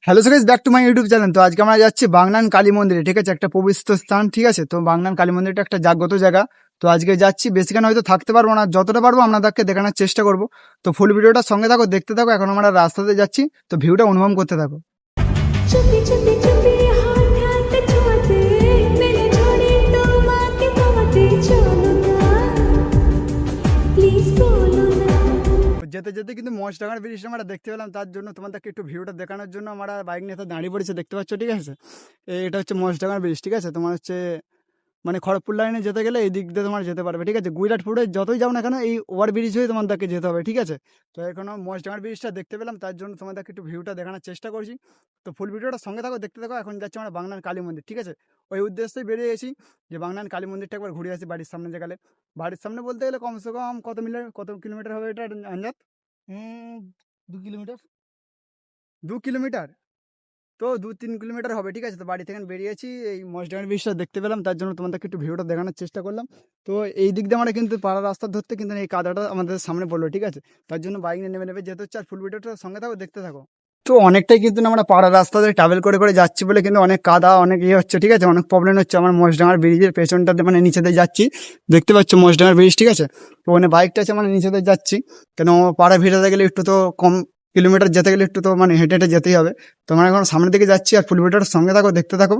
Hello guys, back to my YouTube channel. তো আজকে আমরা যাচ্ছি বাগনান কালী মন্দিরে, ঠিক আছে, একটা পবিত্র স্থান, ঠিক আছে। তো বাগনান কালী মন্দিরটা একটা জাগ্রত জায়গা। তো আজকে যাচ্ছি, বেশিক্ষণ হয়তো থাকতে পারবো না, যতটা পারবো আপনাদেরকে দেখানোর চেষ্টা করবো। তো ফুল ভিডিওটা সঙ্গে থাকো, দেখতে থাকো। এখন আমরা রাস্তাতে যাচ্ছি, তো ভিউটা অনুভব করতে থাকো। চুপি চুপি চুপি হঠাৎ ছোঁয়াতে মেলে ঝরে তোমাকে পাওয়াতে চলো না প্লিজ বলো না। যেতে যেতে কিন্তু মহেশডাঙ্গার ব্রিজটা আমরা দেখতে পেলাম, তার জন্য তোমাদেরকে একটু ভিউটা দেখানোর জন্য আমরা বাইক নিয়ে তো দাঁড়িয়ে পড়েছে, দেখতে পাচ্ছ, ঠিক আছে। এটা হচ্ছে মহেশডাঙ্গার ব্রিজ, ঠিক আছে। তোমার হচ্ছে মানে খড়গপুর লাইনে যেতে গেলে এই দিক দিয়ে তোমার যেতে পারবে, ঠিক আছে। গুজরাটপুরে যতই যাও না কেন এই ওভার ব্রিজ হয়ে তোমাদেরকে যেতে হবে, ঠিক আছে। তো এখনো মহেশডাঙ্গার ব্রিজটা দেখতে পেলাম, তার জন্য তোমাদেরকে একটু ভিউটা দেখানোর চেষ্টা করছি। তো ফুল ভিডিওটা সঙ্গে থাকো, দেখতে থাকো। এখন যাচ্ছি আমরা বাগনান কালী মন্দির, ঠিক আছে। ওই উদ্দেশ্যেই বেরিয়ে গেছি যে বাগনান কালী মন্দিরটা একবার ঘুরে আসি বাড়ির সামনে গেলে। বাড়ির সামনে বলতে গেলে কমসে কম কত কিলোমিটার হবে এটা আন্দাজ? 2 কিলোমিটার। 2 কিলোমিটার। তো 2-3 কিলোমিটার হবে, ঠিক আছে। তো বাড়ি থেকে বেরিয়েছি, এই মহেশডাঙ্গার ব্রিজটা দেখতে পেলাম, তার জন্য তোমাদেরকে একটু ভিডিওটা দেখানোর চেষ্টা করলাম। তো এই দিক দিয়ে আমরা কিন্তু পাড়া রাস্তা ধরতে কিন্তু এই কাদাটা আমাদের সামনে পড়লো, ঠিক আছে। তার জন্য বাইক নিয়ে নেমে যেতে হচ্ছে। আর ফুল ভিডিওটা সঙ্গে থাকো, দেখতে থাকো। তো অনেকটাই কিন্তু আমরা পাড়া রাস্তা ধরে ট্রাভেল করে করে যাচ্ছি বলে কিন্তু অনেক কাদা, অনেক ইয়ে হচ্ছে, ঠিক আছে। অনেক প্রবলেম হচ্ছে। আমার মহেশডাঙ্গার ব্রিজের পেছনটাতে মানে নিচেতে যাচ্ছি, দেখতে পাচ্ছ মহেশডাঙ্গার ব্রিজ, ঠিক আছে। তো ওখানে বাইকটা আছে, মানে নিচেতে যাচ্ছি, কেন পাড়া ভিড়াতে গেলে একটু তো কম কিলোমিটার যেতে গেলে একটু তো মানে হেঁটে হেঁটে যেতেই হবে। তো আমরা এখন সামনের দিকে যাচ্ছি, আর ফুল ভিডিওটার সঙ্গে থাকো, দেখতে থাকো।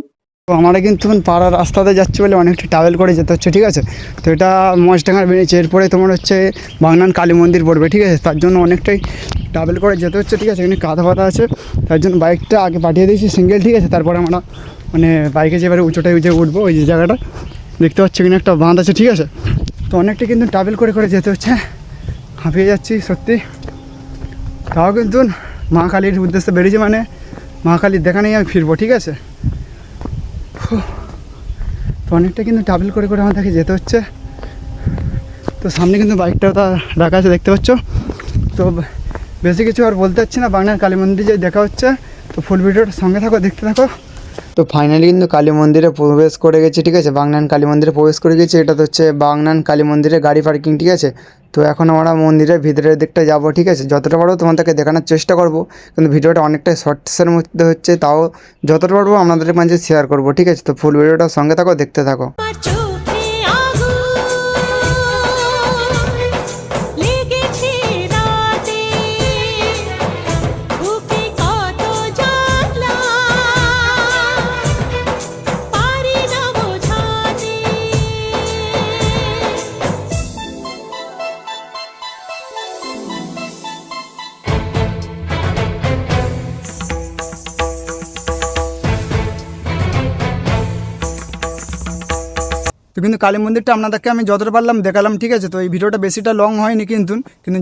তো আমরা কিন্তু এখন পাড়া রাস্তাতে যাচ্ছি বলে অনেকটা ট্রাভেল করে যেতে হচ্ছে, ঠিক আছে। তো এটা মহেশডাঙ্গার ব্রিজ, এরপরে তোমার হচ্ছে বাগনান কালী মন্দির পড়বে, ঠিক আছে। তার জন্য অনেকটাই ট্রাভেল করে যেতে হচ্ছে, ঠিক আছে। এখানে কাদা ফাদা আছে, তার জন্য বাইকটা আগে পাঠিয়ে দিয়েছি সিঙ্গেল, ঠিক আছে। তারপরে আমরা মানে বাইকে যেবারে উঁচুটায় উঠবো, ওই যে জায়গাটা দেখতে পাচ্ছি এখানে একটা বাঁধ আছে, ঠিক আছে। তো অনেকটা কিন্তু ট্রাভেল করে করে যেতে হচ্ছে, হাঁপিয়ে যাচ্ছি সত্যি। তাও কিন্তু মা কালীর উদ্দেশ্যে বেরিয়েছি, মানে মা কালীর দেখা নেই আমি ফিরবো, ঠিক আছে। তো অনেকটা কিন্তু ট্রাভেল করে করে আমাদেরকে যেতে হচ্ছে। তো সামনে কিন্তু বাইকটাও তা রাখা আছে, দেখতে পাচ্ছ। তো বেশি কিছু আর বলতে পারছি না, বাগনান কালী মন্দিরে যে দেখা হচ্ছে। তো ফুল ভিডিওটার সঙ্গে থাকো, দেখতে থাকো। তো ফাইনালি কিন্তু কালী মন্দিরে প্রবেশ করে গেছি, ঠিক আছে। বাগনান কালী মন্দিরে প্রবেশ করে গেছি। এটা তো হচ্ছে বাগনান কালী মন্দিরে গাড়ি পার্কিং, ঠিক আছে। তো এখন আমরা মন্দিরের ভিতরের দিকটা যাবো, ঠিক আছে। যতটা পারবো তোমাদেরকে দেখানোর চেষ্টা করবো, কিন্তু ভিডিওটা অনেকটাই শর্টসের মধ্যে হচ্ছে, তাও যতটা পারবো আপনাদের মাঝে শেয়ার করবো, ঠিক আছে। তো ফুল ভিডিওটার সঙ্গে থাকো, দেখতে থাকো। আমার চোখে আগুন লেগেছে রাতে বুকে কত জ্বালা পারি না বোঝাতে। তো কিন্তু কালী মন্দিরটা আপনাদেরকে আমি যতটা পারলাম দেখালাম, ঠিক আছে। তো এই ভিডিওটা বেশিটা লং হয়নি, কিন্তু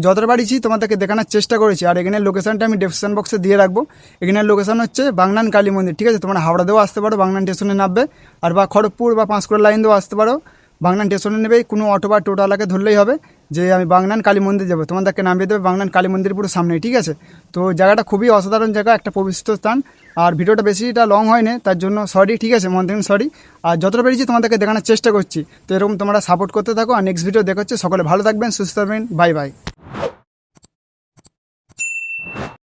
যতটা পারিছি তোমাদেরকে দেখানোর চেষ্টা করেছি। আর এখানের লোকেশনটা আমি ডেসক্রিপশন বক্সে দিয়ে রাখবো। এখানের লোকেশন হচ্ছে বাগনান কালী মন্দির, ঠিক আছে। তোমরা হাওড়া দিয়েও আসতে পারো, বাগনান স্টেশনে নামবে। আর বা খড়গপুর বা পাঁশকুড়া লাইন দিয়েও আসতে পারো, বাগনান স্টেশনে নেবে কোনো অটো বা টোটোওয়ালাকে ধরলেই হবে যে আমি বাগনান কালী মন্দির যাবো, তোমাদেরকে নামিয়ে দেবে বাগনান কালী মন্দির পুরো সামনেই, ঠিক আছে। তো জায়গাটা খুবই অসাধারণ জায়গা, একটা পবিত্র স্থান। আর ভিডিওটা বেশিটা লং হয়নি, তার জন্য সরি, ঠিক আছে, মন থেকে সরি। আর যতটা পেরেছি তোমাদেরকে দেখানোর চেষ্টা করছি। তো এরকম তোমরা সাপোর্ট করতে থাকো, আর নেক্সট ভিডিও দেখাচ্ছি। সকলে ভালো থাকবেন, সুস্থ থাকবেন, বাই বাই।